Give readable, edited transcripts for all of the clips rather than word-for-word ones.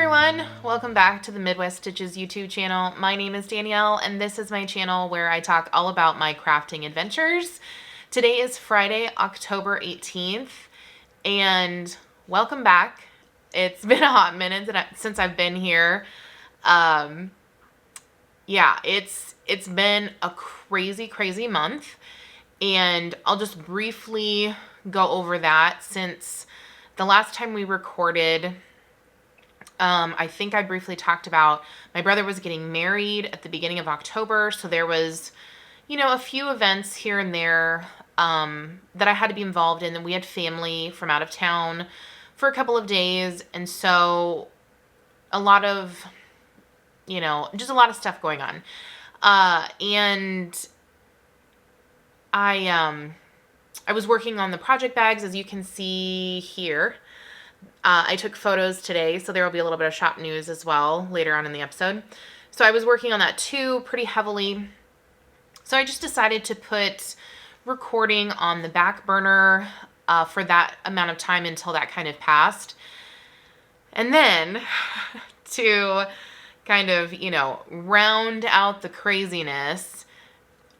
everyone, welcome back to the Midwest Stitches YouTube channel. My name is Danielle and this is my channel where I talk all about my crafting adventures. Today is Friday, October 18th, and welcome back. It's been a hot minute since I've been here. Yeah, it's been a crazy month, and I'll just briefly go over that since the last time we recorded. I think I briefly talked about my brother was getting married at the beginning of October, so there was, a few events here and there that I had to be involved in, and we had family from out of town for a couple of days, and so a lot of, just a lot of stuff going on. And I was working on the project bags, as you can see here. I took photos today, so there will be a little bit of shop news as well later on in the episode. So I was working on that too pretty heavily. So I just decided to put recording on the back burner for that amount of time until that kind of passed. And then to kind of, round out the craziness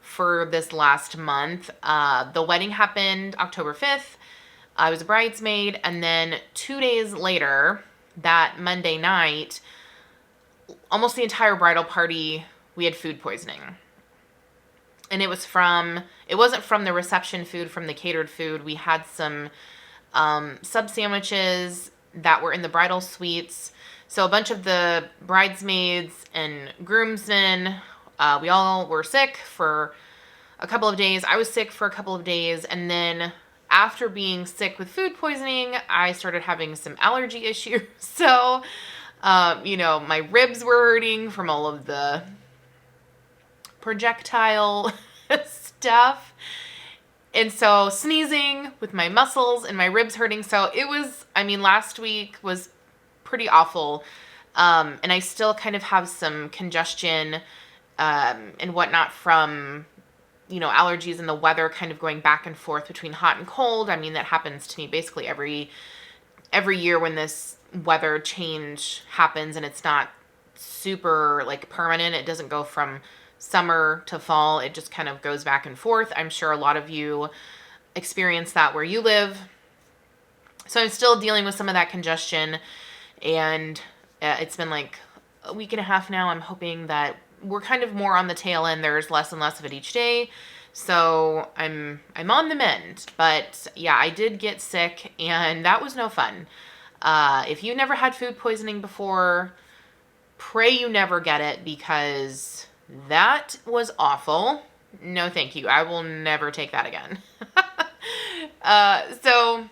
for this last month, the wedding happened October 5th. I was a bridesmaid, and then 2 days later, that Monday night, almost the entire bridal party, we had food poisoning. And it wasn't from the reception food, from the catered food. We had some sub sandwiches that were in the bridal suites. So a bunch of the bridesmaids and groomsmen, we all were sick for a couple of days. I was sick for a couple of days, and then after being sick with food poisoning, I started having some allergy issues. So, my ribs were hurting from all of the projectile stuff. And so sneezing with my muscles and my ribs hurting. So it was, last week was pretty awful. And I still kind of have some congestion and whatnot from allergies and the weather kind of going back and forth between hot and cold. That happens to me basically every year when this weather change happens, and it's not super permanent. It doesn't go from summer to fall. It just kind of goes back and forth. I'm sure a lot of you experience that where you live. So I'm still dealing with some of that congestion, and it's been like a week and a half now. I'm hoping that we're kind of more on the tail end. There's less and less of it each day. So I'm on the mend. But yeah, I did get sick, and that was no fun. If you never had food poisoning before, pray you never get it, because that was awful. No, thank you. I will never take that again. So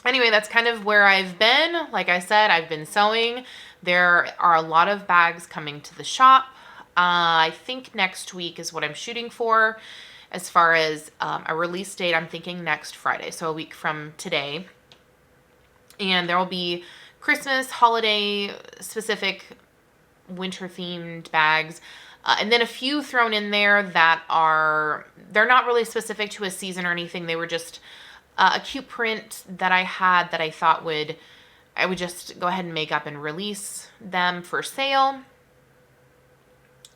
anyway, that's kind of where I've been. Like I said, I've been sewing. There are a lot of bags coming to the shop. I think next week is what I'm shooting for. As far as a release date, I'm thinking next Friday, so a week from today. And there will be Christmas, holiday specific, winter themed bags. And then a few thrown in there that they're not really specific to a season or anything. They were just a cute print that I had that I thought I would just go ahead and make up and release them for sale.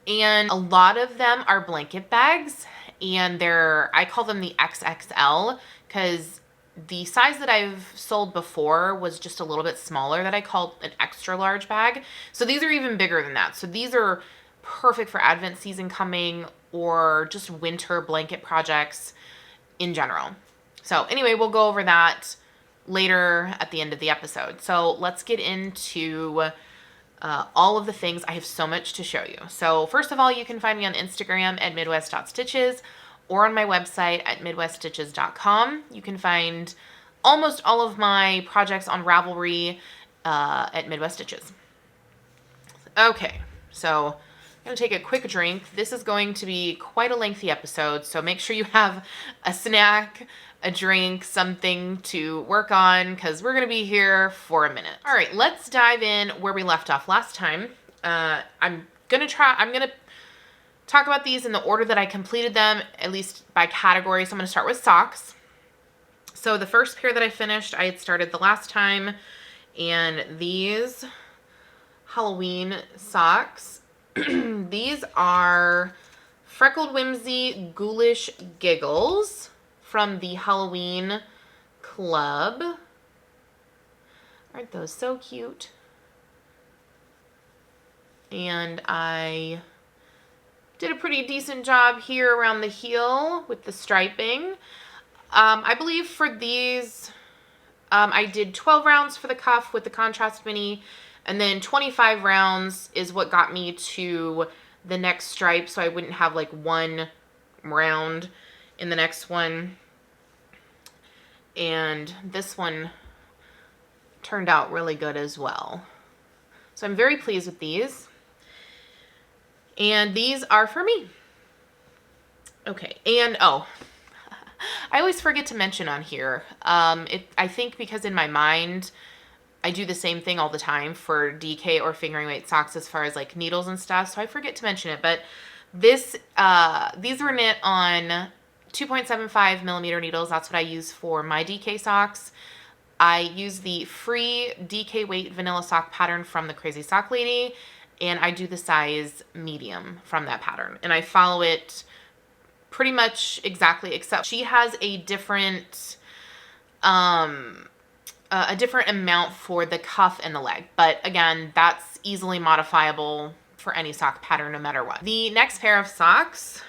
And a lot of them are blanket bags, and I call them the XXL because the size that I've sold before was just a little bit smaller, that I called an extra large bag. So these are even bigger than that. So these are perfect for Advent season coming, or just winter blanket projects in general. So anyway, we'll go over that later at the end of the episode. So let's get into all of the things. I have so much to show you. So first of all, you can find me on Instagram at midwest.stitches or on my website at midweststitches.com. You can find almost all of my projects on Ravelry at Midwest Stitches. Okay, so I'm going to take a quick drink. This is going to be quite a lengthy episode, so make sure you have a snack, a drink, something to work on, because we're going to be here for a minute. All right, let's dive in where we left off last time. I'm going to talk about these in the order that I completed them, at least by category. So I'm going to start with socks. So the first pair that I finished, I had started the last time, and these Halloween socks. These are Freckled Whimsy Ghoulish Giggles from the Halloween Club. Aren't those so cute? And I did a pretty decent job here around the heel with the striping. I believe for these, I did 12 rounds for the cuff with the contrast mini, and then 25 rounds is what got me to the next stripe, so I wouldn't have like one round in the next one. And this one turned out really good as well. So I'm very pleased with these. And these are for me. Okay, and oh, I always forget to mention on here, I think because in my mind, I do the same thing all the time for DK or fingering weight socks as far as like needles and stuff, so I forget to mention it, but these were knit on 2.75 millimeter needles. That's what I use for my DK socks. I use the free DK weight vanilla sock pattern from the Crazy Sock Lady, and I do the size medium from that pattern, and I follow it pretty much exactly, except she has a different amount for the cuff and the leg. But again, that's easily modifiable for any sock pattern no matter what. The next pair of socks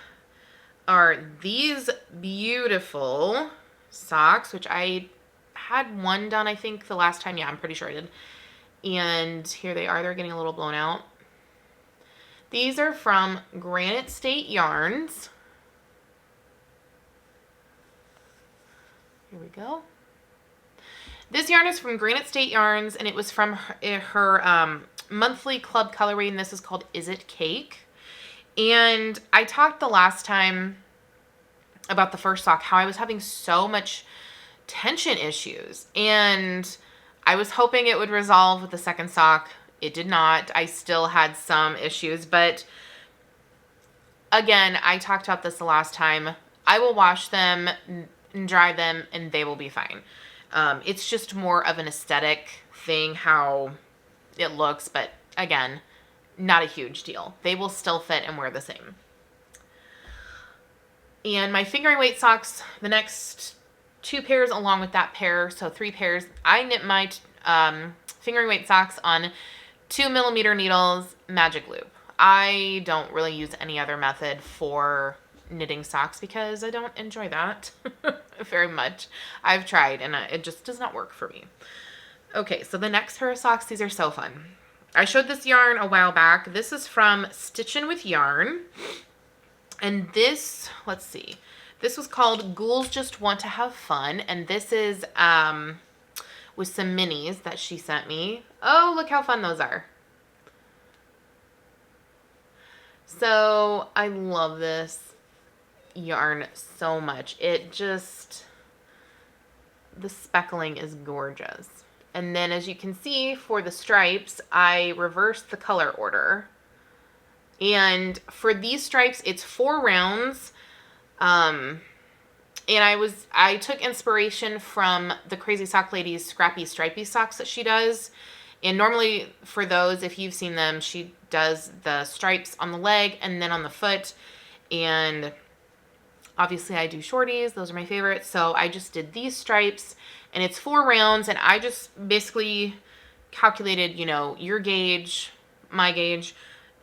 are these beautiful socks, which I had one done, I think, the last time. Yeah, I'm pretty sure I did. And here they are. They're getting a little blown out. These are from Granite State Yarns. Here we go. This yarn is from Granite State Yarns, and it was from her monthly club colorway, and this is called Is It Cake? And I talked the last time about the first sock, how I was having so much tension issues, and I was hoping it would resolve with the second sock. It did not. I still had some issues, but again, I talked about this the last time. I will wash them and dry them, and they will be fine. It's just more of an aesthetic thing, how it looks, but again, not a huge deal. They will still fit and wear the same. And my fingering weight socks, the next 2 pairs along with that pair, so 3 pairs. I knit my fingering weight socks on 2 millimeter needles, magic loop. I don't really use any other method for knitting socks because I don't enjoy that very much. I've tried and it just does not work for me. Okay, so the next pair of socks, these are so fun. I showed this yarn a while back. This is from Stitchin' with Yarn. And this, let's see, this was called Ghouls Just Want to Have Fun. And this is with some minis that she sent me. Oh, look how fun those are. So I love this yarn so much. It just, the speckling is gorgeous. And then as you can see for the stripes, I reversed the color order. And for these stripes, it's 4 rounds. And I took inspiration from the Crazy Sock Lady's scrappy stripy socks that she does. And normally for those, if you've seen them, she does the stripes on the leg and then on the foot. And obviously I do shorties. Those are my favorites. So I just did these stripes, and it's 4 rounds, and I just basically calculated, you know, your gauge, my gauge,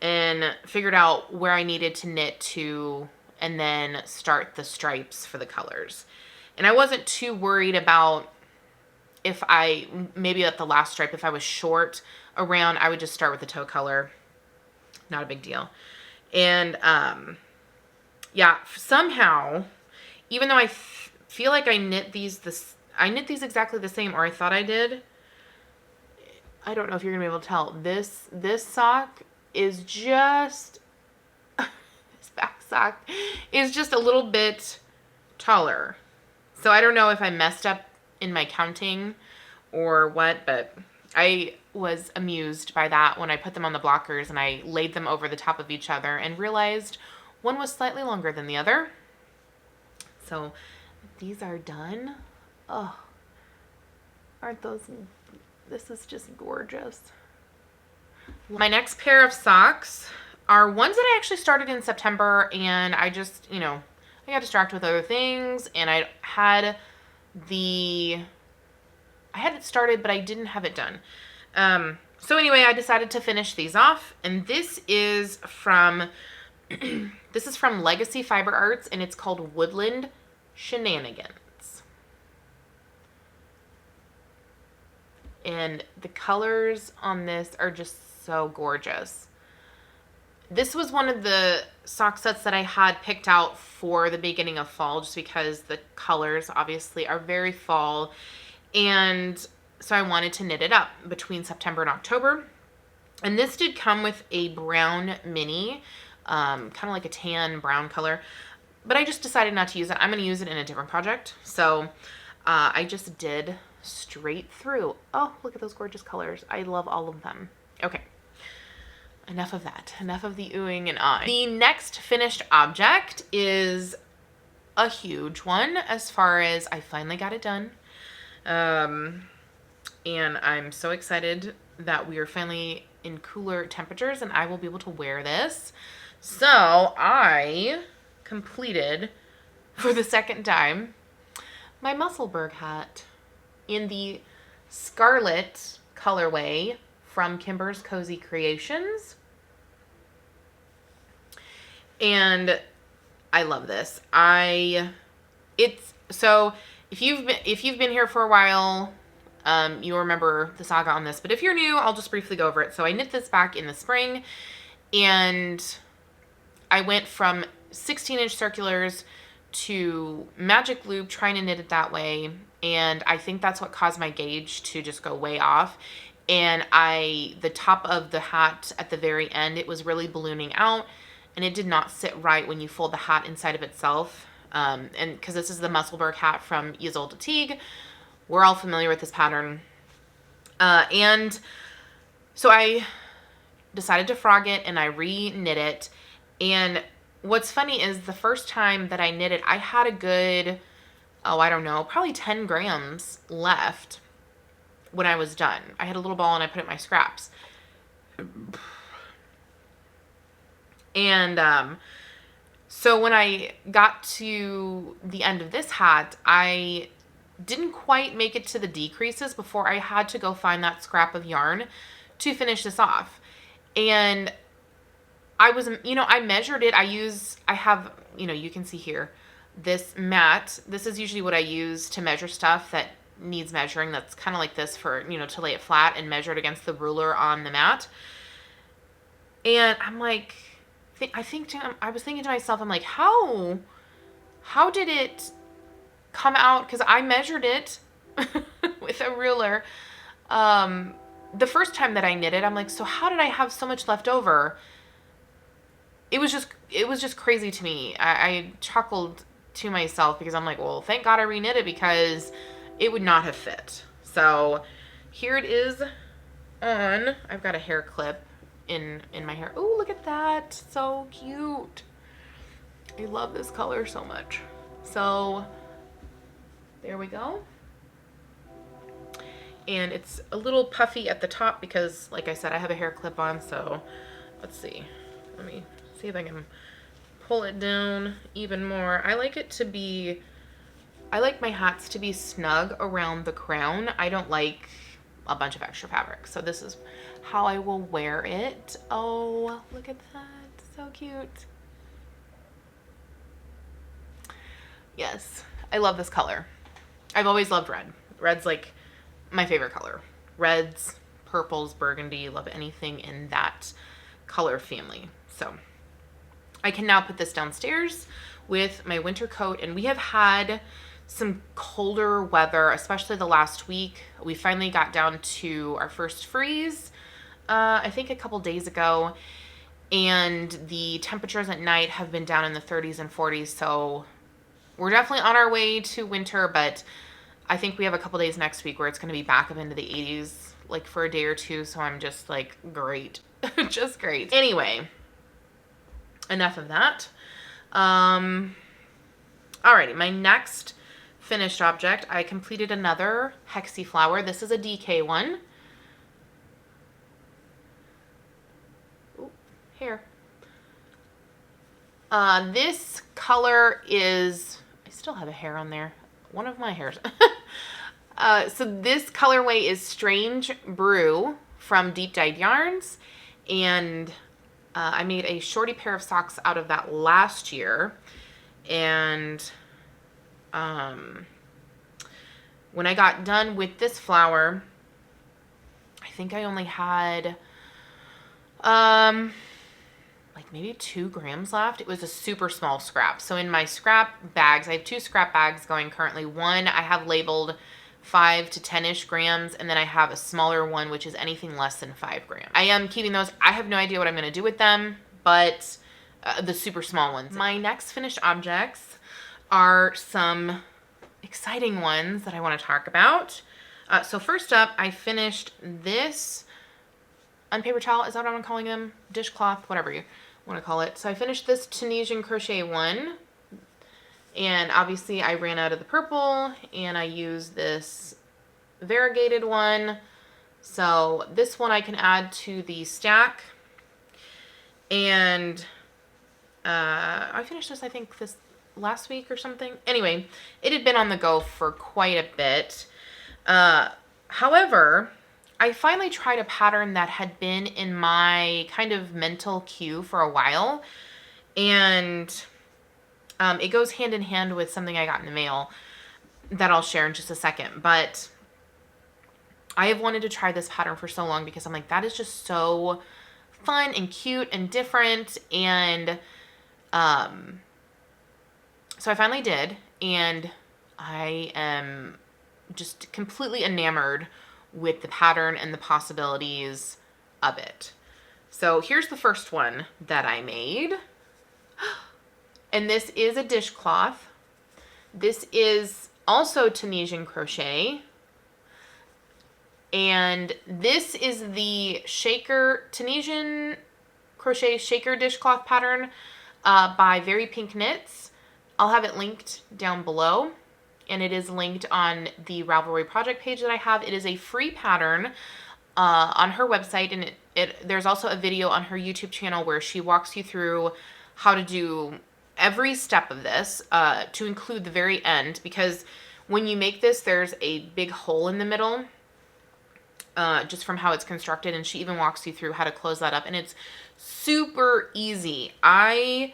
and figured out where I needed to knit to, and then start the stripes for the colors. And I wasn't too worried about if maybe at the last stripe, if I was short around, I would just start with the toe color. Not a big deal. And yeah, somehow, even though I feel like I knit these exactly the same, or I thought I did. I don't know if you're gonna be able to tell. This sock is just, this back sock is just a little bit taller. So I don't know if I messed up in my counting or what, but I was amused by that when I put them on the blockers and I laid them over the top of each other and realized one was slightly longer than the other. So these are done. Oh, aren't those, this is just gorgeous. My next pair of socks are ones that I actually started in September, and I just, you know, I got distracted with other things, and I had it started, but I didn't have it done. So anyway, I decided to finish these off, and this is from Legacy Fiber Arts, and it's called Woodland Shenanigans. And the colors on this are just so gorgeous. This was one of the sock sets that I had picked out for the beginning of fall, just because the colors obviously are very fall. And so I wanted to knit it up between September and October. And this did come with a brown mini, kind of like a tan brown color. But I just decided not to use it. I'm going to use it in a different project. So I just did straight through. Oh, look at those gorgeous colors. I love all of them. Okay. Enough of that. Enough of the oohing and ahhing. The next finished object is a huge one as far as I finally got it done. And I'm so excited that we are finally in cooler temperatures and I will be able to wear this. So I completed, for the second time, my muscle Berg hat in the Scarlet colorway from Kimber's Cozy Creations. And I love this. So if you've been here for a while, you'll remember the saga on this, but if you're new, I'll just briefly go over it. So I knit this back in the spring, and I went from 16-inch circulars to magic loop, trying to knit it that way, and I think that's what caused my gauge to just go way off. And the top of the hat at the very end, it was really ballooning out, and it did not sit right when you fold the hat inside of itself. And because this is the Musselberg hat from Isolde Teague, we're all familiar with this pattern. And so I decided to frog it, and I re-knit it. And what's funny is the first time that I knit it, I had a good, I don't know, probably 10 grams left when I was done. I had a little ball and I put it in my scraps. And so when I got to the end of this hat, I didn't quite make it to the decreases before I had to go find that scrap of yarn to finish this off. And I was, I measured it. I have, you can see here, this mat. This is usually what I use to measure stuff that needs measuring. That's kind of like this for, to lay it flat and measure it against the ruler on the mat. And I'm like, I was thinking to myself, I'm like, how did it come out? Because I measured it with a ruler. The first time that I knit it, I'm like, so how did I have so much left over? It was just crazy to me. I chuckled to myself because I'm like, well, thank God I reknit it, because it would not have fit. So here it is on. I've got a hair clip in my hair. Oh, look at that. So cute. I love this color so much. So there we go. And it's a little puffy at the top because, like I said, I have a hair clip on. So let's see. Let me see if I can pull it down even more. I like my hats to be snug around the crown. I don't like a bunch of extra fabric. So this is how I will wear it. Oh, look at that. So cute. Yes, I love this color. I've always loved red. Red's like my favorite color. Reds, purples, burgundy, love anything in that color family. So I can now put this downstairs with my winter coat, and we have had some colder weather, especially the last week. We finally got down to our first freeze, I think a couple days ago, and the temperatures at night have been down in the 30s and 40s, so we're definitely on our way to winter, but I think we have a couple days next week where it's going to be back up into the 80s, like for a day or two, so I'm just like, great. Just great. Anyway, enough of that. Alrighty, my next finished object, I completed another Hexi flower. This is a DK one. hair. This color is, I still have a hair on there. One of my hairs. So this colorway is Strange Brew from Deep Dyed Yarns. And I made a shorty pair of socks out of that last year. And when I got done with this flower, I think I only had like maybe 2 grams left. It was a super small scrap. So in my scrap bags, I have 2 scrap bags going currently. One I have labeled 5 to 10-ish grams, and then I have a smaller one which is anything less than 5 grams. I am keeping those. I have no idea what I'm going to do with them, but the super small ones. My next finished objects are some exciting ones that I want to talk about. So first up, I finished this unpaper towel. Is that what I'm calling them? Dishcloth, whatever you want to call it. So I finished this Tunisian crochet one. And obviously I ran out of the purple and I used this variegated one. So this one I can add to the stack. And I finished this, I think, this last week or something. Anyway, it had been on the go for quite a bit. However, I finally tried a pattern that had been in my kind of mental queue for a while. And it goes hand in hand with something I got in the mail that I'll share in just a second. But I have wanted to try this pattern for so long because I'm like, that is just so fun and cute and different. And so I finally did. And I am just completely enamored with the pattern and the possibilities of it. So here's the first one that I made. And this is a dishcloth. This is also Tunisian crochet. And this is the shaker, Tunisian crochet shaker dishcloth pattern by Very Pink Knits. I'll have it linked down below. And it is linked on the Ravelry project page that I have. It is a free pattern on her website. And there's also a video on her YouTube channel where she walks you through how to do every step of this to include the very end, because when you make this, there's a big hole in the middle just from how it's constructed, and she even walks you through how to close that up, and it's super easy. I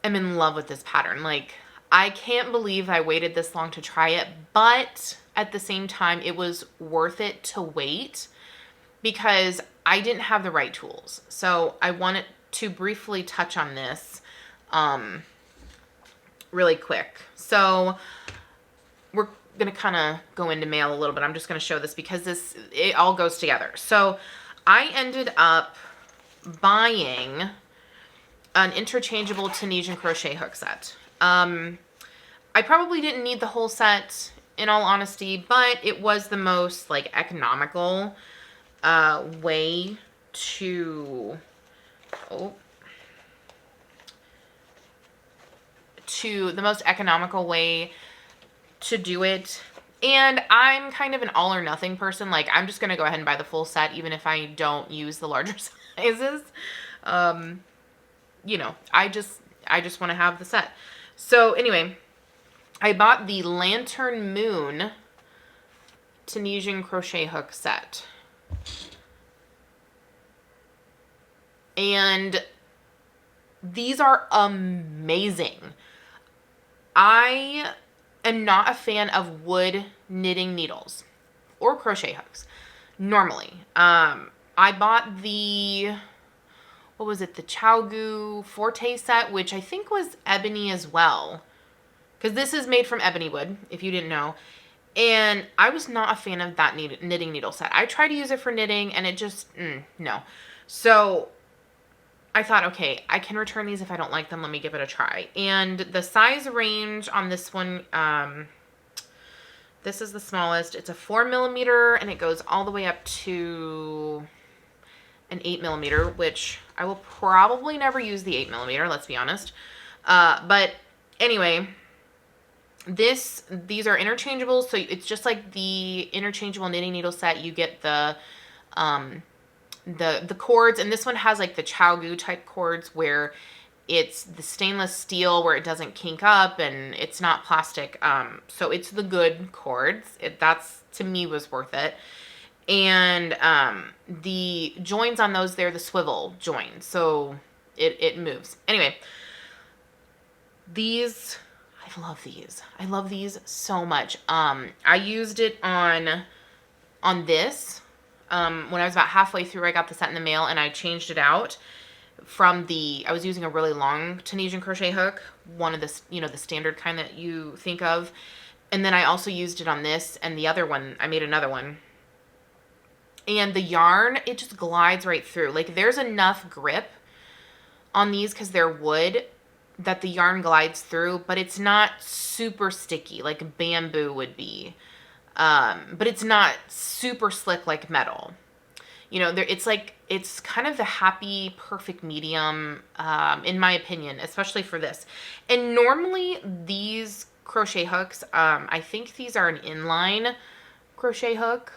am in love with this pattern. Like, I can't believe I waited this long to try it, but at the same time, it was worth it to wait because I didn't have the right tools. So I wanted to briefly touch on this really quick. So we're going to kind of go into mail a little bit. I'm just going to show this because it all goes together. So I ended up buying an interchangeable Tunisian crochet hook set. I probably didn't need the whole set, in all honesty, but it was the most like economical way to the most economical way to do it. And I'm kind of an all or nothing person. Like, I'm just going to go ahead and buy the full set, even if I don't use the larger sizes. You know, I just want to have the set. So anyway, I bought the Lantern Moon Tunisian crochet hook set. And these are amazing. I am not a fan of wood knitting needles or crochet hooks normally. I bought the, what was it? The Chaogu Forte set, which I think was ebony as well. Because this is made from ebony wood, if you didn't know. And I was not a fan of that knitting needle set. I tried to use it for knitting and it just, no. So I thought, okay, I can return these if I don't like them. Let me give it a try. And the size range on this one, this is the smallest. It's a 4mm and it goes all the way up to an 8mm, which I will probably never use the 8mm, let's be honest. But anyway, these are interchangeable. So it's just like the interchangeable knitting needle set. You get the the cords, and this one has like the Chow type cords where it's the stainless steel where it doesn't kink up and it's not plastic. So it's the good cords. That's, to me, was worth it. And the joins on those, they're the swivel joins. So it moves. Anyway, these, I love these. I love these so much. I used it on this. When I was about halfway through, I got the set in the mail and I changed it out from I was using a really long Tunisian crochet hook, one of the, you know, the standard kind that you think of. And then I also used it on this, and the other one, I made another one. And the yarn, it just glides right through. Like, there's enough grip on these because they're wood that the yarn glides through, but it's not super sticky like bamboo would be. But it's not super slick like metal. You know, it's kind of the happy, perfect medium, in my opinion, especially for this. And normally these crochet hooks, I think these are an inline crochet hook.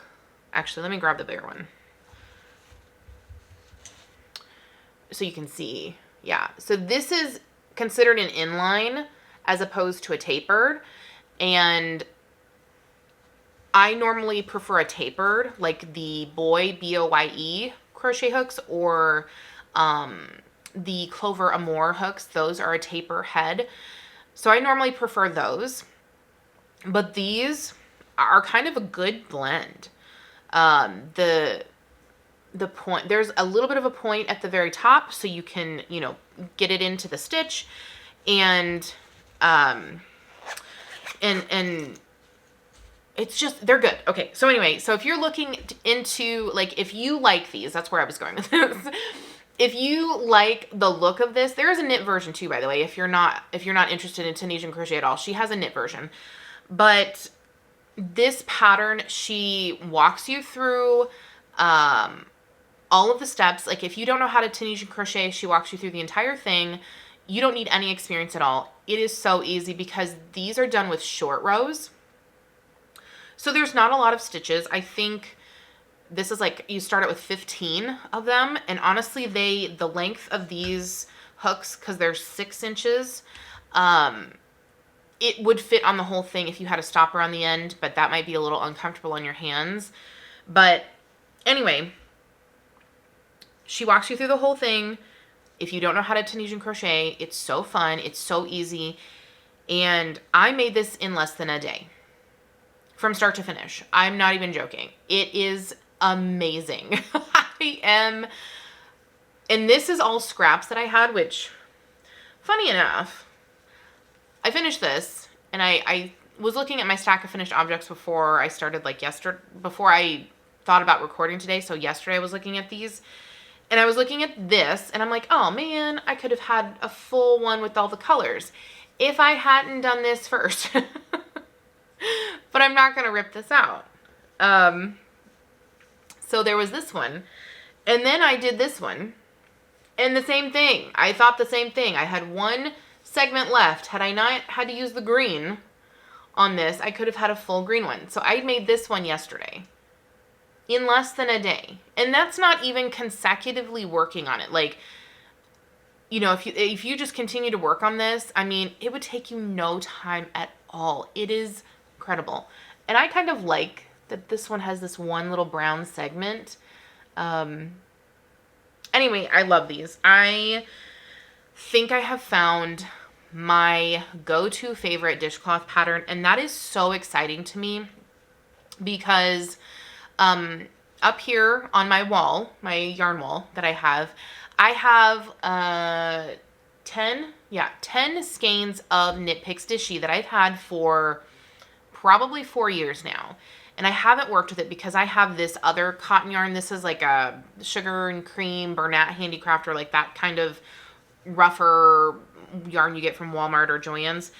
Actually, let me grab the bigger one so you can see. Yeah, so this is considered an inline as opposed to a tapered, and I normally prefer a tapered, like the Boye crochet hooks, or the Clover Amour hooks. Those are a taper head. So I normally prefer those. But these are kind of a good blend. The point, there's a little bit of a point at the very top, so you can, you know, get it into the stitch, and it's just, they're good. Okay, so anyway, so if you're looking into, like, if you like these, that's where I was going with this. If you like the look of this, there is a knit version too, by the way. If you're not interested in Tunisian crochet at all, she has a knit version. But this pattern, she walks you through all of the steps. Like, if you don't know how to Tunisian crochet, she walks you through the entire thing. You don't need any experience at all. It is so easy because these are done with short rows. So there's not a lot of stitches. I think this is like, you start out with 15 of them. And honestly, the length of these hooks, because they're 6 inches, it would fit on the whole thing if you had a stopper on the end, but that might be a little uncomfortable on your hands. But anyway, she walks you through the whole thing. If you don't know how to Tunisian crochet, it's so fun. It's so easy. And I made this in less than a day. From start to finish. I'm not even joking. It is amazing. And this is all scraps that I had, which, funny enough, I finished this, and I was looking at my stack of finished objects before I started, like, before I thought about recording today. So yesterday I was looking at these, and I was looking at this, and I'm like, oh man, I could have had a full one with all the colors if I hadn't done this first. But I'm not going to rip this out. So there was this one. And then I did this one. And the same thing. I thought the same thing. I had one segment left. Had I not had to use the green on this, I could have had a full green one. So I made this one yesterday. In less than a day. And that's not even consecutively working on it. Like, you know, if you just continue to work on this, I mean, it would take you no time at all. It is incredible. And I kind of like that this one has this one little brown segment. Anyway, I love these. I think I have found my go-to favorite dishcloth pattern, and that is so exciting to me because up here on my wall, my yarn wall that I have 10 skeins of Knit Picks Dishy that I've had for probably 4 years now. And I haven't worked with it because I have this other cotton yarn. This is like a sugar and cream Berg Hat handicraft, or like that kind of rougher yarn you get from Walmart or Joann's.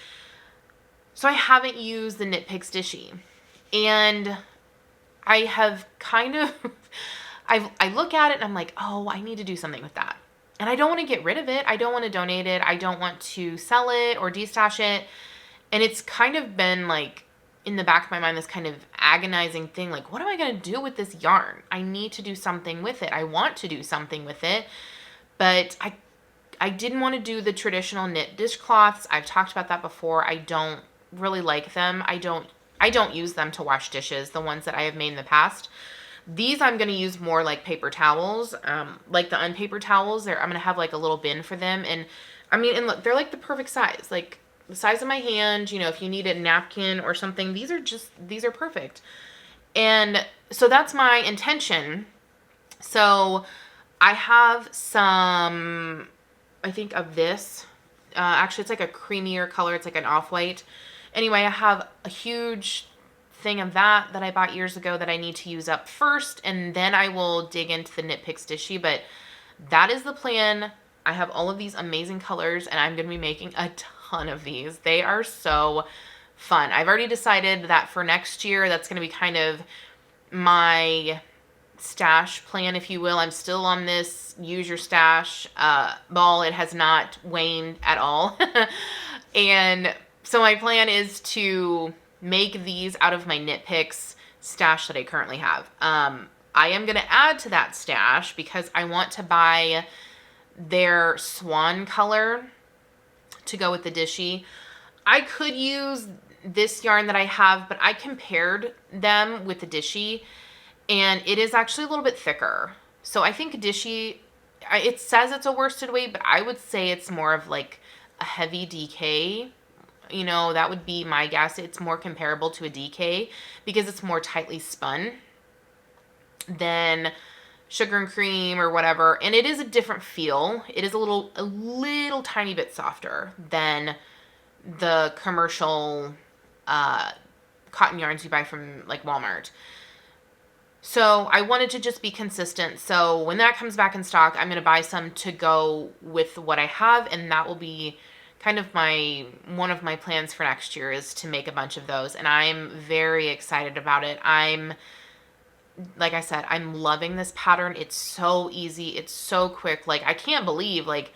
So I haven't used the Knit Picks Dishy. And I have kind of, I look at it and I'm like, oh, I need to do something with that. And I don't want to get rid of it. I don't want to donate it. I don't want to sell it or destash it. And it's kind of been like in the back of my mind this kind of agonizing thing, like, what am I going to do with this yarn? I need to do something with it. I want to do something with it, but I didn't want to do the traditional knit dishcloths. I've talked about that before. I don't really like them. I don't use them to wash dishes, the ones that I have made in the past. These I'm going to use more like paper towels, like the unpaper towels. I'm going to have like a little bin for them. And I mean, and look, they're like the perfect size, like the size of my hand. You know, if you need a napkin or something, these are perfect. And so that's my intention. So I have some, I think of this, actually it's like a creamier color. It's like an off-white. Anyway, I have a huge thing of that I bought years ago that I need to use up first, and then I will dig into the Knit Picks Dishy, but that is the plan. I have all of these amazing colors, and I'm going to be making a ton of these. They are so fun. I've already decided that for next year, that's going to be kind of my stash plan, if you will. I'm still on this use your stash ball. It has not waned at all. And so my plan is to make these out of my Knit Picks stash that I currently have. I am going to add to that stash because I want to buy their swan color to go with the dishy. I could use this yarn that I have, but I compared them with the dishy, and it is actually a little bit thicker. So I think dishy, it says it's a worsted weight, but I would say it's more of like a heavy DK. You know, that would be my guess. It's more comparable to a DK because it's more tightly spun than sugar and cream or whatever. And it is a different feel. It is a little tiny bit softer than the commercial cotton yarns you buy from like Walmart. So I wanted to just be consistent. So when that comes back in stock, I'm going to buy some to go with what I have, and that will be kind of one of my plans for next year is to make a bunch of those. And I'm very excited about it. Like I said, I'm loving this pattern. It's so easy. It's so quick. Like, I can't believe like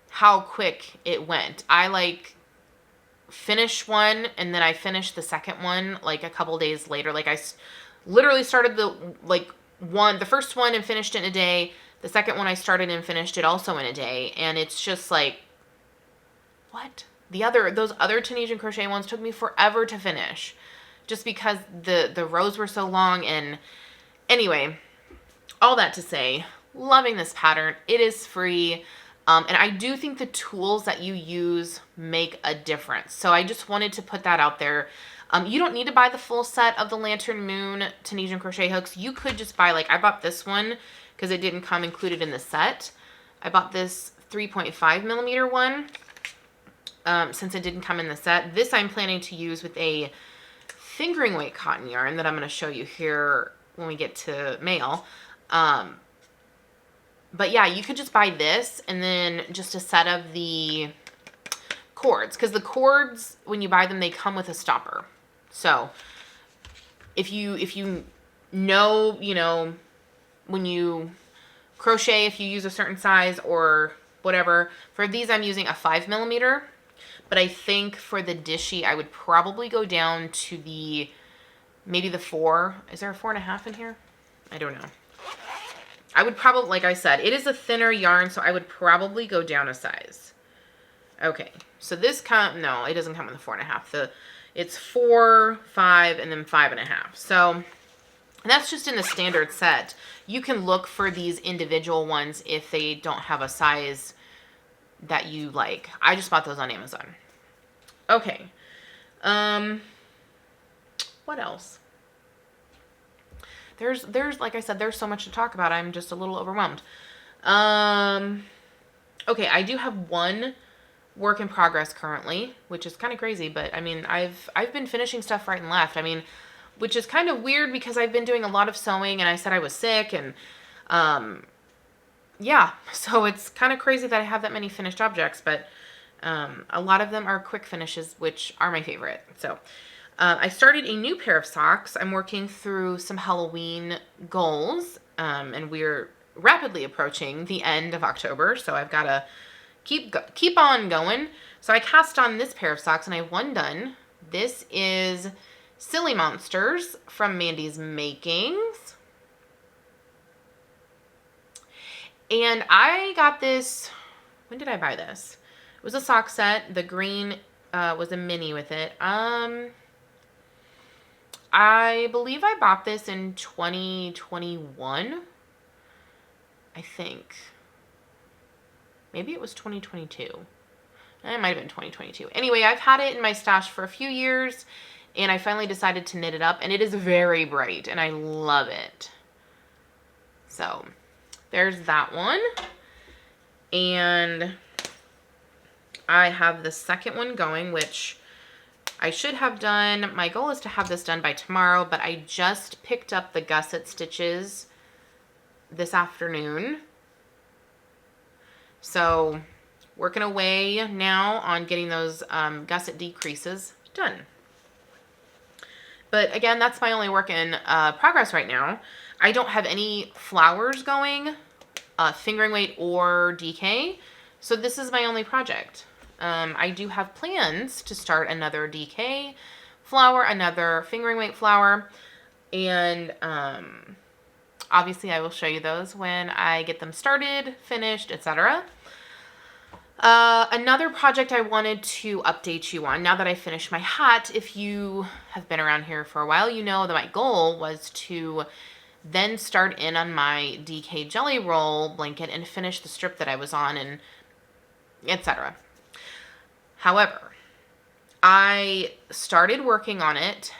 how quick it went. I like finished one and then I finished the second one like a couple days later. Like I literally started the first one and finished it in a day. The second one I started and finished it also in a day. And it's just like, what? Those other Tunisian crochet ones took me forever to finish just because the rows were so long. And anyway, all that to say, loving this pattern. It is free. And I do think the tools that you use make a difference. So I just wanted to put that out there. You don't need to buy the full set of the Lantern Moon Tunisian crochet hooks. You could just buy, like, I bought this one because it didn't come included in the set. I bought this 3.5 millimeter one. Since it didn't come in the set. This I'm planning to use with a fingering weight cotton yarn that I'm going to show you here when we get to mail. But yeah, you could just buy this and then just a set of the cords, because the cords, when you buy them, they come with a stopper. So if you know, when you crochet, if you use a certain size or whatever, for these I'm using a 5 millimeter. But I think for the dishy, I would probably go down to maybe the 4. Is there a 4.5 in here? I don't know. I would probably, like I said, it is a thinner yarn, so I would probably go down a size. Okay, so this no, it doesn't come with a 4.5. It's 4, 5, and then 5.5. So that's just in the standard set. You can look for these individual ones if they don't have a size that you like. I just bought those on Amazon. Okay. What else? There's like I said, there's so much to talk about. I'm just a little overwhelmed. Okay, I do have one work in progress currently, which is kind of crazy, but I mean, I've been finishing stuff right and left. I mean, which is kind of weird because I've been doing a lot of sewing and I said I was sick, and yeah, so it's kind of crazy that I have that many finished objects, but a lot of them are quick finishes, which are my favorite. So I started a new pair of socks. I'm working through some Halloween goals, and we're rapidly approaching the end of October, so I've got to keep on going. So I cast on this pair of socks, and I have one done. This is Silly Monsters from Mandy's Makings. And I got this, when did I buy this? It was a sock set. The green was a mini with it. I believe I bought this in 2021. I think. Maybe it was 2022. It might have been 2022. Anyway, I've had it in my stash for a few years, and I finally decided to knit it up, and it is very bright, and I love it. So, there's that one. And I have the second one going, which I should have done. My goal is to have this done by tomorrow, but I just picked up the gusset stitches this afternoon. So, working away now on getting those gusset decreases done. But again, that's my only work in progress right now. I don't have any flowers going, fingering weight or DK, so this is my only project. I do have plans to start another DK flower, another fingering weight flower, and obviously I will show you those when I get them started, finished, etc. Another project I wanted to update you on, now that I finished my hat, if you have been around here for a while, you know that my goal was to then start in on my DK Jelly Roll blanket and finish the strip that I was on, and etc. However, I started working on it,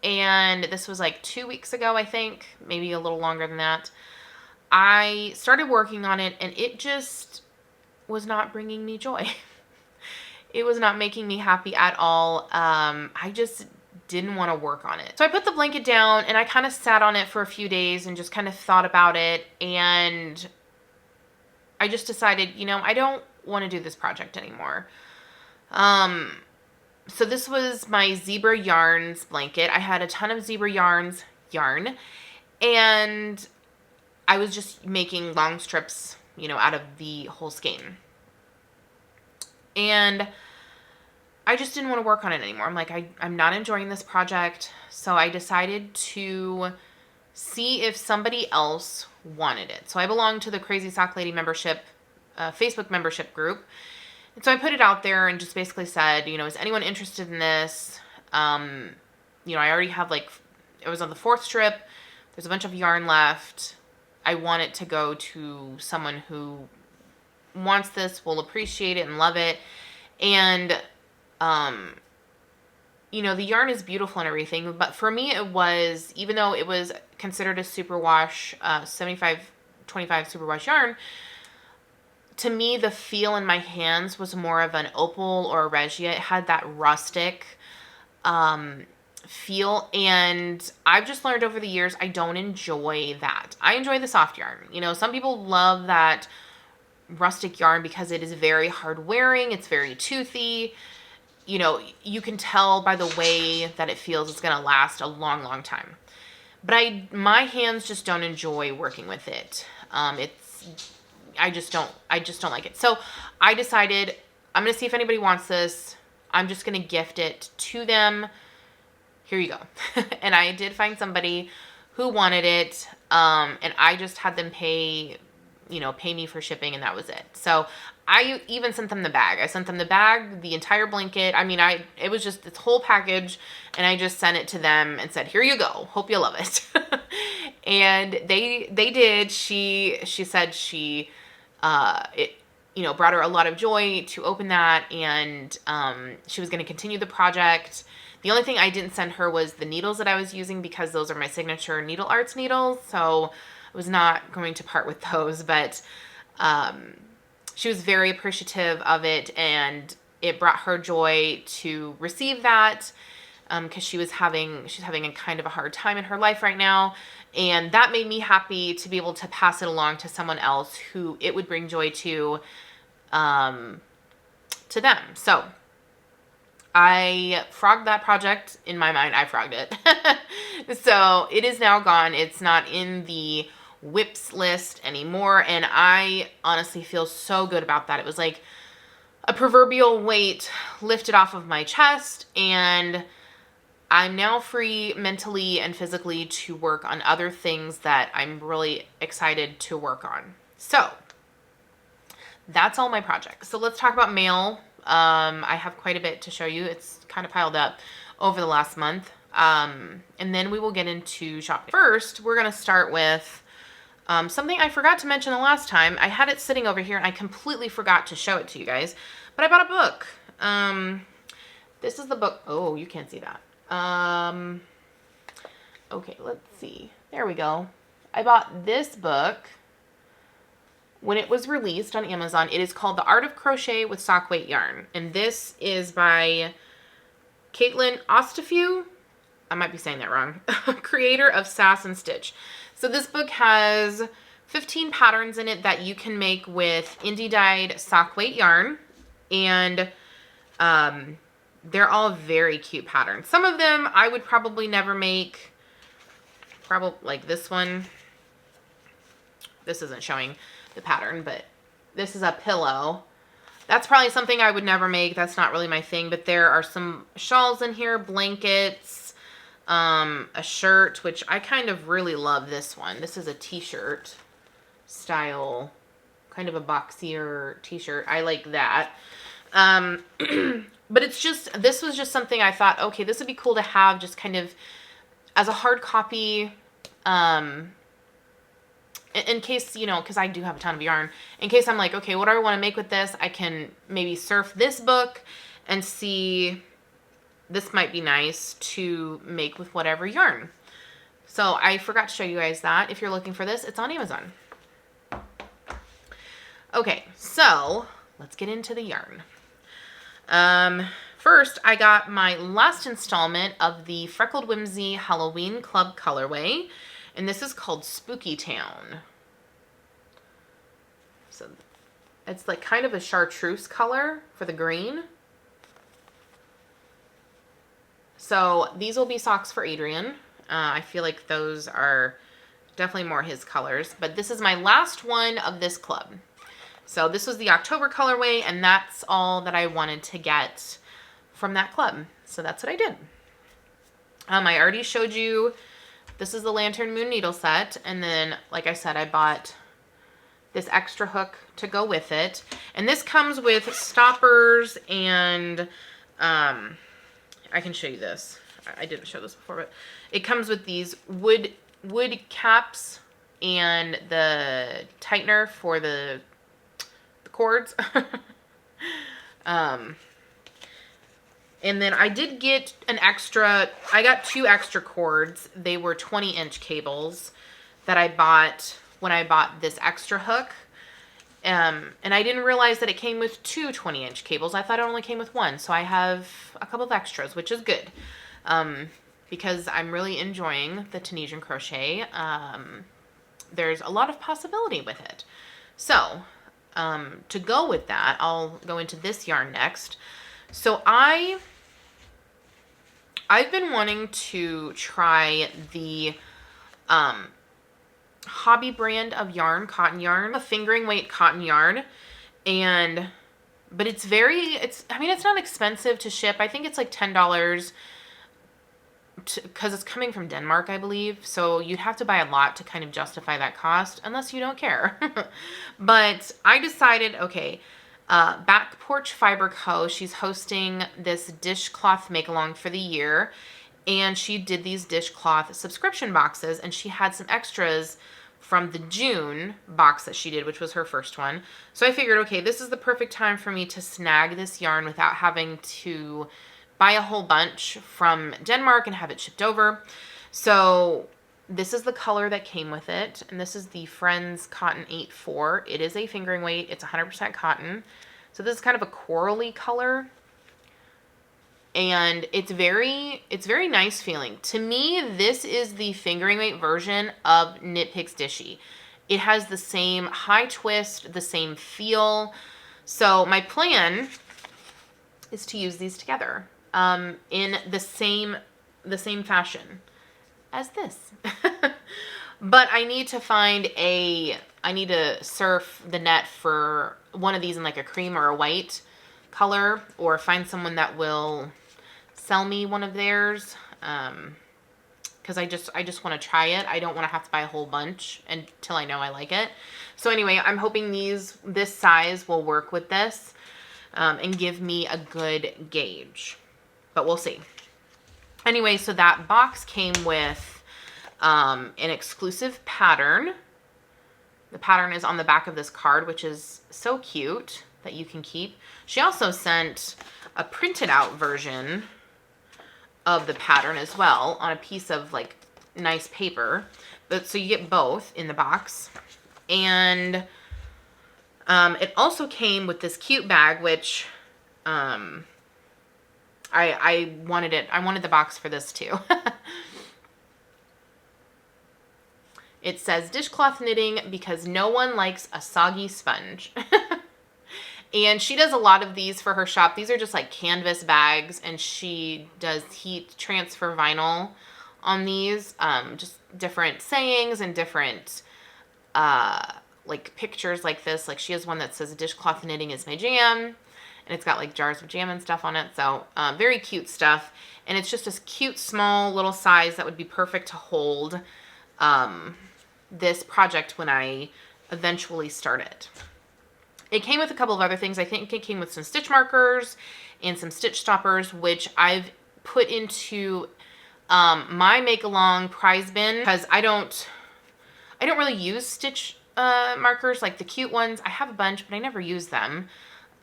and this was like 2 weeks ago, I think, maybe a little longer than that. I started working on it, and it just was not bringing me joy. It was not making me happy at all. I just didn't want to work on it. So I put the blanket down, and I kind of sat on it for a few days and just kind of thought about it, and I just decided, you know, I don't want to do this project anymore. So this was my Zebra Yarns blanket. I had a ton of Zebra Yarns yarn, and I was just making long strips, you know, out of the whole skein. And I just didn't want to work on it anymore. I'm like, I'm not enjoying this project. So I decided to see if somebody else wanted it. So I belong to the Crazy Sock Lady membership, Facebook membership group. And so I put it out there and just basically said, you know, is anyone interested in this? You know, I already have like, it was on the 4th strip. There's a bunch of yarn left. I want it to go to someone who wants this, will appreciate it and love it. And, you know, the yarn is beautiful and everything, but for me it was, even though it was considered a superwash, 75-25 superwash yarn, to me the feel in my hands was more of an opal or a regia. It had that rustic feel, and I've just learned over the years I don't enjoy that. I enjoy the soft yarn. You know, some people love that rustic yarn because it is very hard wearing, it's very toothy. You know, you can tell by the way that it feels it's gonna last a long, long time. But my hands just don't enjoy working with it. I just don't like it. So I decided I'm gonna see if anybody wants this. I'm just gonna gift it to them. Here you go. And I did find somebody who wanted it, and I just had them pay me for shipping, and that was it. So I even sent them the bag. I sent them the bag, the entire blanket. I mean, it was just this whole package, and I just sent it to them and said, here you go. Hope you love it. And they did. She said it, you know, brought her a lot of joy to open that, and she was going to continue the project. The only thing I didn't send her was the needles that I was using, because those are my signature Needle Arts needles, so I was not going to part with those, but she was very appreciative of it, and it brought her joy to receive that, because she's having a kind of a hard time in her life right now, and that made me happy to be able to pass it along to someone else who it would bring joy to them. So I frogged that project. In my mind, I frogged it. So it is now gone. It's not in the whips list anymore, and I honestly feel so good about that. It was like a proverbial weight lifted off of my chest, and I'm now free mentally and physically to work on other things that I'm really excited to work on. So that's all my projects. So let's talk about mail. I have quite a bit to show you. It's kind of piled up over the last month. And then we will get into shopping. First, we're going to start with something I forgot to mention the last time. I had it sitting over here and I completely forgot to show it to you guys. But I bought a book. This is the book. Oh, you can't see that. Okay, let's see. There we go. I bought this book when it was released on Amazon. It is called The Art of Crochet with Sock Weight Yarn. And this is by Caitlin Ostafew. I might be saying that wrong. Creator of Sass and Stitch. So this book has 15 patterns in it that you can make with indie dyed sock weight yarn. And they're all very cute patterns. Some of them I would probably never make. Probably like this one. This isn't showing the pattern, but this is a pillow. That's probably something I would never make. That's not really my thing, but there are some shawls in here, blankets, a shirt, which I kind of really love this one. This is a t-shirt style, kind of a boxier t-shirt. I like that. But it's just, this was just something I thought, okay, this would be cool to have just kind of as a hard copy, in case, you know, because I do have a ton of yarn, in case I'm like, okay, what do I want to make with this? I can maybe surf this book and see, this might be nice to make with whatever yarn. So I forgot to show you guys that. If you're looking for this, it's on Amazon. Okay, so let's get into the yarn. First, I got my last installment of the Freckled Whimsy Halloween Club colorway, and this is called Spooky Town. So it's like kind of a chartreuse color for the green. So these will be socks for Adrian. I feel like those are definitely more his colors, but this is my last one of this club. So this was the October colorway, and that's all that I wanted to get from that club. So that's what I did. I already showed you, this is the Lantern Moon needle set. And then, like I said, I bought this extra hook to go with it. And this comes with stoppers and, I can show you this. I didn't show this before, but it comes with these wood caps and the tightener for the cords. And then I did get I got 2 extra cords. They were 20-inch cables that I bought when I bought this extra hook. And I didn't realize that it came with 2 20-inch cables. I thought it only came with 1. So I have a couple of extras, which is good. Because I'm really enjoying the Tunisian crochet. There's a lot of possibility with it. So to go with that, I'll go into this yarn next. So I've been wanting to try the Hobby brand of yarn, cotton yarn, a fingering weight cotton yarn, but it's not expensive to ship. I think it's like $10 because it's coming from Denmark, I believe. So you'd have to buy a lot to kind of justify that cost, unless you don't care. But I decided, okay, Back Porch Fiber Co., she's hosting this dishcloth make-along for the year, and she did these dishcloth subscription boxes, and she had some extras from the June box that she did, which was her first one. So I figured, okay, this is the perfect time for me to snag this yarn without having to buy a whole bunch from Denmark and have it shipped over. So this is the color that came with it, and this is the Friends Cotton 8-4. It is a fingering weight. It's 100% cotton. So this is kind of a corally color, and it's very nice feeling. To me, this is the fingering weight version of Knit Picks Dishy. It has the same high twist, the same feel. So my plan is to use these together in the same fashion as this. But I need to surf the net for one of these in like a cream or a white color, or find someone that will sell me one of theirs. because I just want to try it. I don't want to have to buy a whole bunch until I know I like it. So anyway, I'm hoping this size will work with this and give me a good gauge, but we'll see. Anyway, so that box came with an exclusive pattern. The pattern is on the back of this card, which is so cute that you can keep. She also sent a printed out version of the pattern as well on a piece of like nice paper. But so you get both in the box. And it also came with this cute bag, which I wanted it. I wanted the box for this too. It says Dishcloth Knitting because no one likes a soggy sponge. And she does a lot of these for her shop. These are just like canvas bags, and she does heat transfer vinyl on these. Just different sayings and different like pictures like this. Like she has one that says Dishcloth Knitting is my jam, and it's got like jars of jam and stuff on it. So very cute stuff. And it's just this cute small little size that would be perfect to hold this project when I eventually start it. It came with a couple of other things. I think it came with some stitch markers and some stitch stoppers, which I've put into my make along prize bin because I don't really use stitch markers like the cute ones. I have a bunch, but I never use them.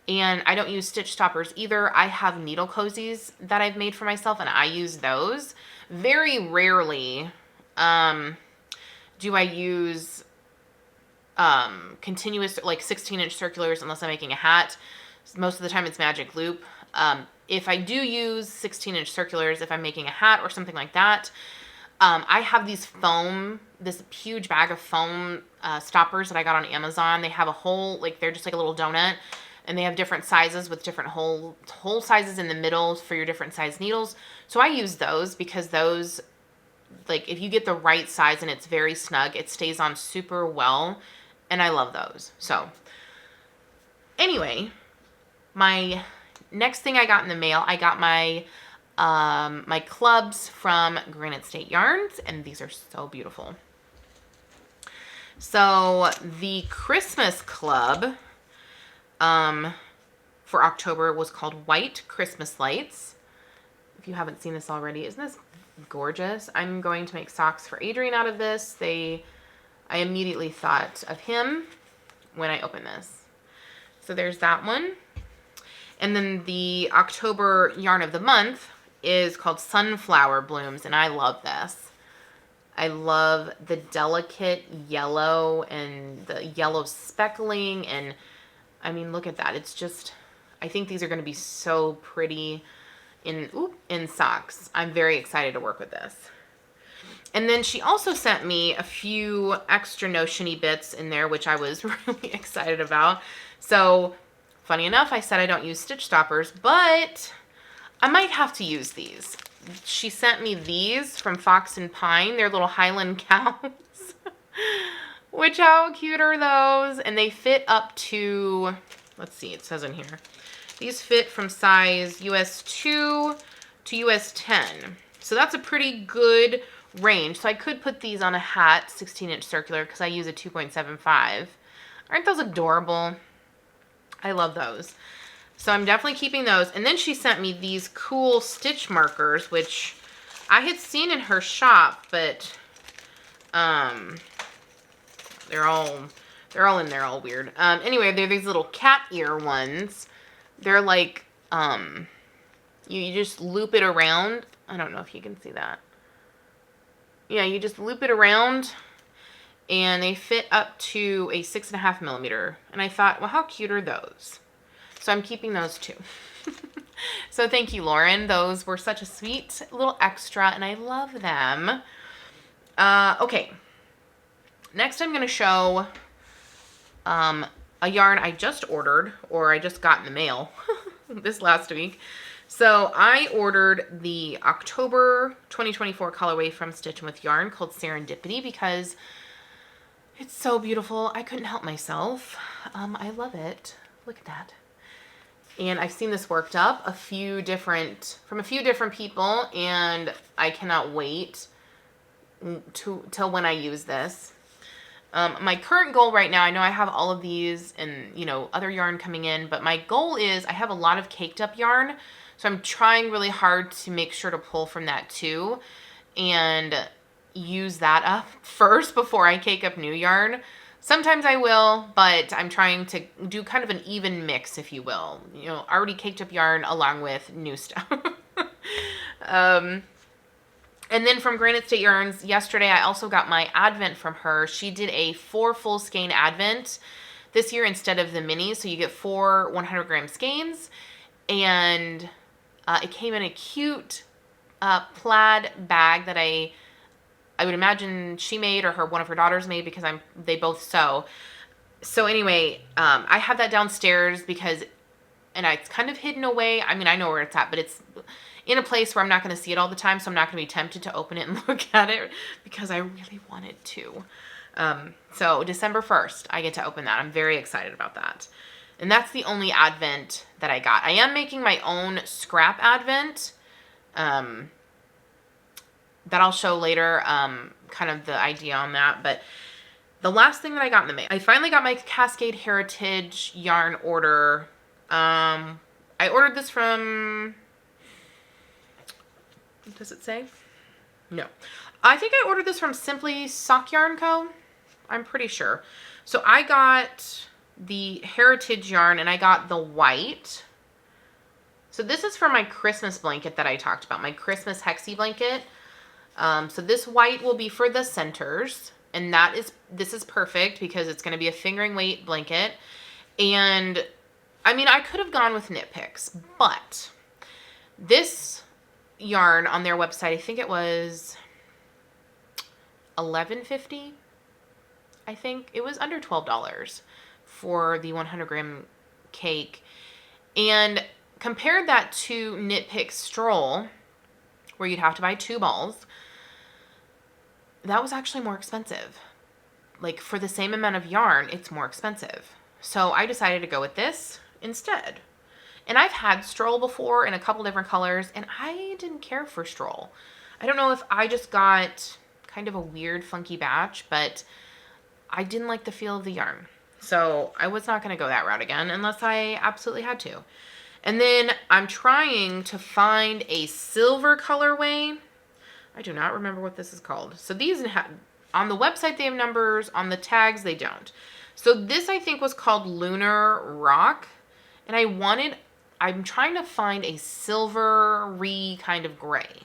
And I don't use stitch stoppers either. I have needle cozies that I've made for myself, and I use those. Very rarely do I use continuous like 16-inch circulars unless I'm making a hat. Most of the time it's magic loop. If I do use 16-inch circulars, if I'm making a hat or something like that, I have these this huge bag of foam stoppers that I got on Amazon. They have a whole, like they're just like a little donut, and they have different sizes with different hole sizes in the middle for your different size needles. So I use those because those, like if you get the right size and it's very snug, it stays on super well. And I love those. So anyway, my next thing I got in the mail, I got my my clubs from Granite State Yarns, and these are so beautiful. So the Christmas club for October was called White Christmas Lights. If you haven't seen this already, isn't this gorgeous? I'm going to make socks for Adrian out of this. I immediately thought of him when I opened this. So there's that one. And then the October yarn of the month is called Sunflower Blooms, and I love this. I love the delicate yellow and the yellow speckling, and I mean, look at that. It's just, I think these are going to be so pretty in socks. I'm very excited to work with this. And then she also sent me a few extra notion-y bits in there, which I was really excited about. So, funny enough, I said I don't use stitch stoppers, but I might have to use these. She sent me these from Fox and Pine. They're little Highland cows. Which, how cute are those? And they fit up to, let's see, it says in here. These fit from size US 2 to US 10. So that's a pretty good range. So I could put these on a hat, 16-inch circular, because I use a 2.75. Aren't those adorable? I love those. So I'm definitely keeping those. And then she sent me these cool stitch markers, which I had seen in her shop, but they're all in there all weird. Anyway, they're these little cat ear ones. They're like, you just loop it around. I don't know if you can see that. Yeah, you just loop it around, and they fit up to a 6.5 millimeter. And I thought, well, how cute are those? So I'm keeping those too. So thank you, Lauren. Those were such a sweet little extra, and I love them. Okay. Next, I'm going to show a yarn I just ordered, or I just got in the mail this last week. So I ordered the October 2024 colorway from Stitch with Yarn called Serendipity because it's so beautiful. I couldn't help myself. I love it. Look at that. And I've seen this worked up from a few different people, and I cannot wait till when I use this. My current goal right now, I know I have all of these and, you know, other yarn coming in, but my goal is I have a lot of caked up yarn. So I'm trying really hard to make sure to pull from that too and use that up first before I cake up new yarn. Sometimes I will, but I'm trying to do kind of an even mix, if you will. You know, already caked up yarn along with new stuff. And then from Granite State Yarns, yesterday I also got my Advent from her. She did a 4 full skein Advent this year instead of the mini. So you get 4 100-gram skeins. And it came in a cute plaid bag that I would imagine she made, or one of her daughters made, because they both sew. So anyway, I have that downstairs and it's kind of hidden away. I mean, I know where it's at, but it's in a place where I'm not going to see it all the time, so I'm not going to be tempted to open it and look at it because I really wanted to. So December 1st, I get to open that. I'm very excited about that. And that's the only Advent that I got. I am making my own scrap Advent. That I'll show later, kind of the idea on that. But the last thing that I got in the mail, I finally got my Cascade Heritage yarn order. I ordered this from, does it say? No. I think I ordered this from Simply Sock Yarn Co. I'm pretty sure. So I got the Heritage yarn and I got the white. So this is for my Christmas blanket that I talked about, my Christmas Hexi blanket. So this white will be for the centers, and this is perfect because it's going to be a fingering weight blanket. And I mean, I could have gone with Knit Picks, but this yarn on their website, I think it was $11.50. I think it was under $12 for the 100-gram cake. And compared that to Knit Picks Stroll, where you'd have to buy 2 balls, that was actually more expensive. Like, for the same amount of yarn, it's more expensive. So I decided to go with this instead. And I've had Stroll before in a couple different colors, and I didn't care for Stroll. I don't know if I just got kind of a weird, funky batch, but I didn't like the feel of the yarn. So I was not going to go that route again unless I absolutely had to. And then I'm trying to find a silver colorway. I do not remember what this is called. So these on the website they have numbers, on the tags they don't. So this I think was called Lunar Rock, and I'm trying to find a silvery kind of gray,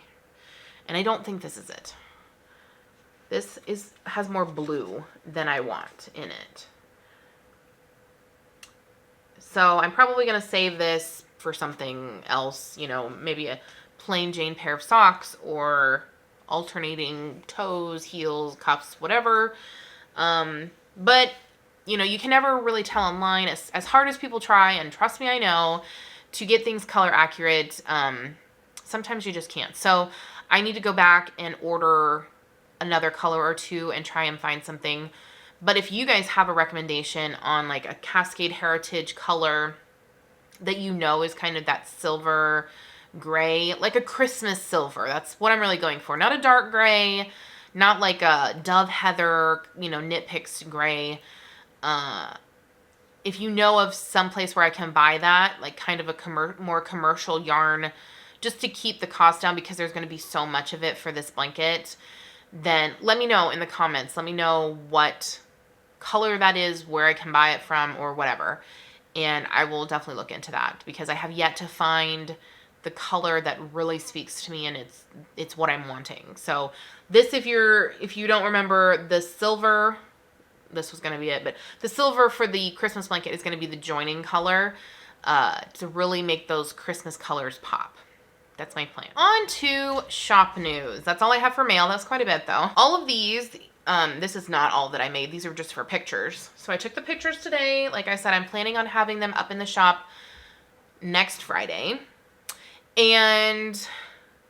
and I don't think this is it. This has more blue than I want in it. So I'm probably going to save this for something else, you know, maybe a plain Jane pair of socks or alternating toes, heels, cuffs, whatever. But, you know, you can never really tell online, as hard as people try, and trust me, I know, to get things color accurate, sometimes you just can't. So I need to go back and order another color or two and try and find something. But if you guys have a recommendation on like a Cascade Heritage color that you know is kind of that silver gray, like a Christmas silver, that's what I'm really going for. Not a dark gray, not like a Dove Heather, you know, Knit Picks gray. If you know of some place where I can buy that, like kind of a more commercial yarn, just to keep the cost down because there's going to be so much of it for this blanket, then let me know in the comments. Let me know what color that is, where I can buy it from, or whatever. And I will definitely look into that because I have yet to find the color that really speaks to me, and it's what I'm wanting. So this, if you don't remember, the silver, this was going to be it, but the silver for the Christmas blanket is going to be the joining color to really make those Christmas colors pop. That's my plan. On to shop news. That's all I have for mail. That's quite a bit though. All of these, this is not all that I made. These are just for pictures. So I took the pictures today. Like I said, I'm planning on having them up in the shop next Friday. And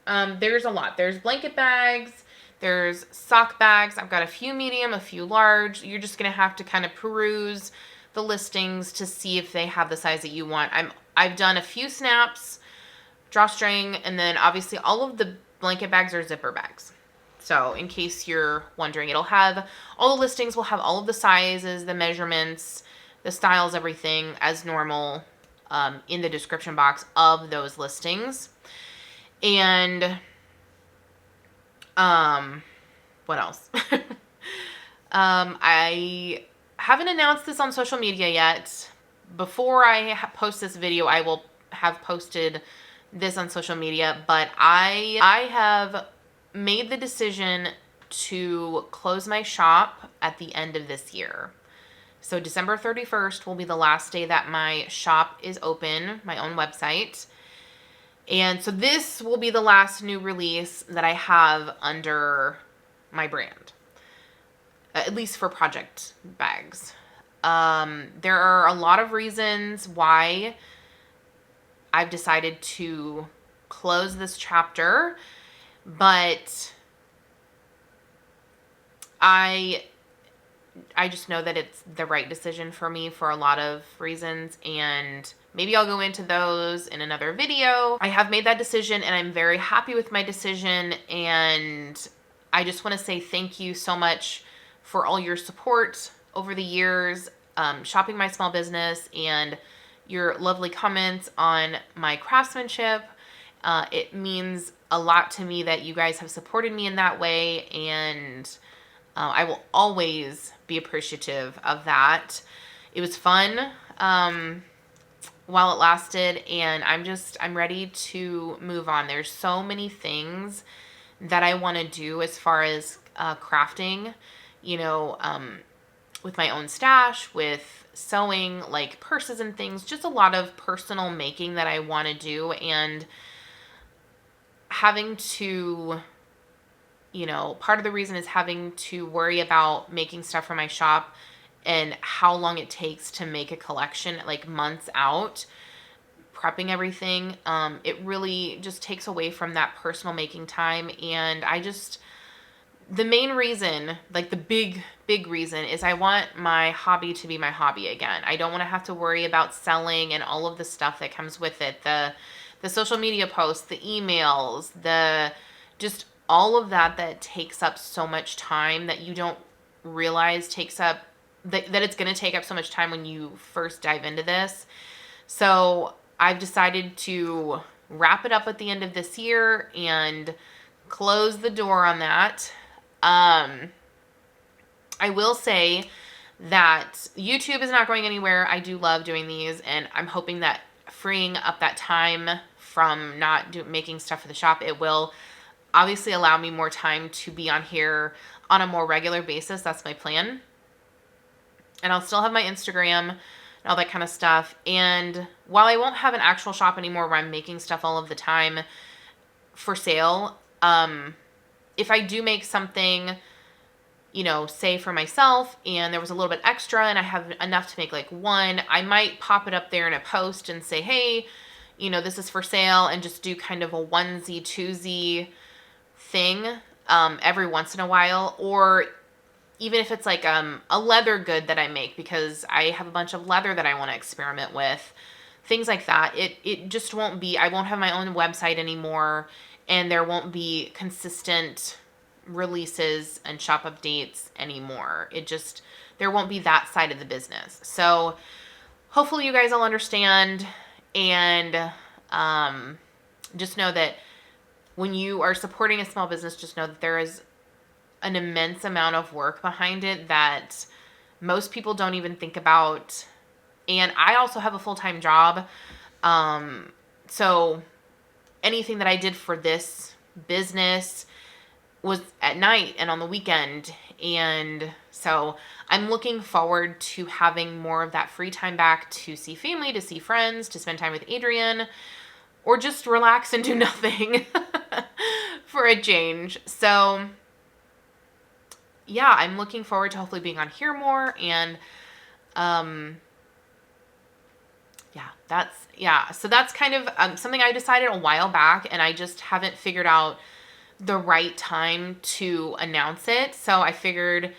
there's a lot. There's blanket bags. There's sock bags. I've got a few medium, a few large. You're just going to have to kind of peruse, the listings to see if they have the size that you want. I've done a few snaps, drawstring, and then obviously all of the blanket bags are zipper bags. So in case you're wondering, it'll have all the listings, will have all of the sizes, the measurements, the styles, everything as normal in the description box of those listings. And what else? I haven't announced this on social media yet. Before I post this video, I will have posted this on social media, but I have made the decision to close my shop at the end of this year. So December 31st will be the last day that my shop is open, my own website. And so this will be the last new release that I have under my brand, at least for project bags. There are a lot of reasons why I've decided to close this chapter, but I just know that it's the right decision for me for a lot of reasons, and maybe I'll go into those in another video. I have made that decision and I'm very happy with my decision, and I just want to say thank you so much for all your support over the years, shopping my small business, and your lovely comments on my craftsmanship. It means a lot to me that you guys have supported me in that way, and I will always be appreciative of that. It was fun while it lasted, and I'm ready to move on. There's so many things that I want to do as far as crafting, with my own stash, with sewing, like purses and things, just a lot of personal making that I want to do, and having to, part of the reason is having to worry about making stuff for my shop and how long it takes to make a collection, like months out, prepping everything. It really just takes away from that personal making time. And the main reason, like the big reason, is I want my hobby to be my hobby again. I don't want to have to worry about selling and all of the stuff that comes with it. The social media posts, the emails, just all of that takes up so much time that you don't realize takes up, that it's going to take up so much time when you first dive into this. So I've decided to wrap it up at the end of this year and close the door on that. I will say that YouTube is not going anywhere. I do love doing these, and I'm hoping that freeing up that time from not making stuff for the shop, it will obviously allow me more time to be on here on a more regular basis. That's my plan. And I'll still have my Instagram and all that kind of stuff. And while I won't have an actual shop anymore where I'm making stuff all of the time for sale, if I do make something, say for myself, and there was a little bit extra and I have enough to make like one, I might pop it up there in a post and say, hey, this is for sale, and just do kind of a onesie, twosie thing every once in a while. Or even if it's like a leather good that I make because I have a bunch of leather that I want to experiment with, things like that. It just won't be, I won't have my own website anymore, and there won't be consistent releases and shop updates anymore. There won't be that side of the business. So hopefully you guys all understand, and just know that when you are supporting a small business, just know that there is an immense amount of work behind it that most people don't even think about. And I also have a full-time job. So anything that I did for this business was at night and on the weekend. And so I'm looking forward to having more of that free time back to see family, to see friends, to spend time with Adrian, or just relax and do nothing for a change. So yeah, I'm looking forward to hopefully being on here more. And so that's kind of something I decided a while back, and I just haven't figured out the right time to announce it. So I figured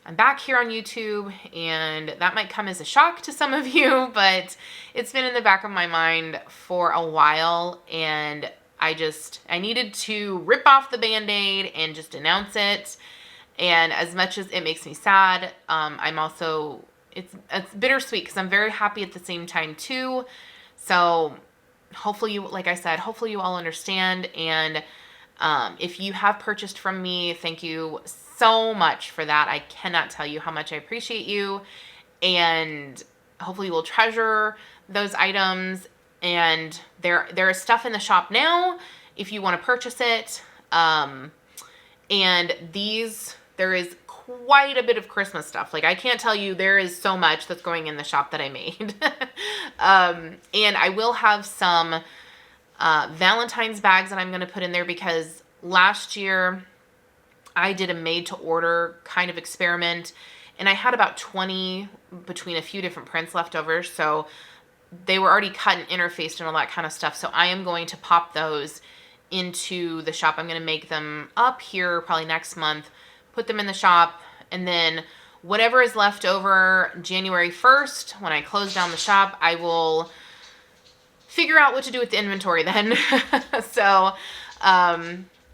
I'm back here on YouTube, and that might come as a shock to some of you, but it's been in the back of my mind for a while, and I needed to rip off the Band-Aid and just announce it. And as much as it makes me sad, I'm also, it's bittersweet because I'm very happy at the same time too. So hopefully you, like I said, hopefully you all understand. And if you have purchased from me, thank you so much for that. I cannot tell you how much I appreciate you. And hopefully you will treasure those items. And there is stuff in the shop now if you want to purchase it. And there is quite a bit of Christmas stuff. Like, I can't tell you, there is so much that's going in the shop that I made. And I will have some Valentine's bags that I'm going to put in there, because last year I did a made to order kind of experiment, and I had about 20 between a few different prints left over. So they were already cut and interfaced and all that kind of stuff. So I am going to pop those into the shop. I'm going to make them up here probably next month, put them in the shop, and then whatever is left over January 1st, when I close down the shop, I will figure out what to do with the inventory then. So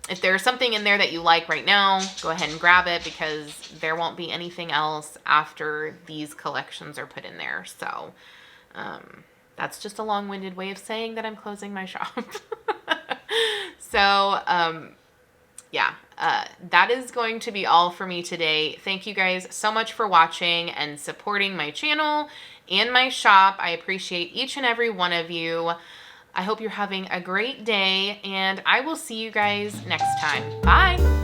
if there's something in there that you like right now, go ahead and grab it, because there won't be anything else after these collections are put in there. So that's just a long-winded way of saying that I'm closing my shop. So yeah, that is going to be all for me today. Thank you guys so much for watching and supporting my channel and my shop. I appreciate each and every one of you. I hope you're having a great day, and I will see you guys next time. Bye!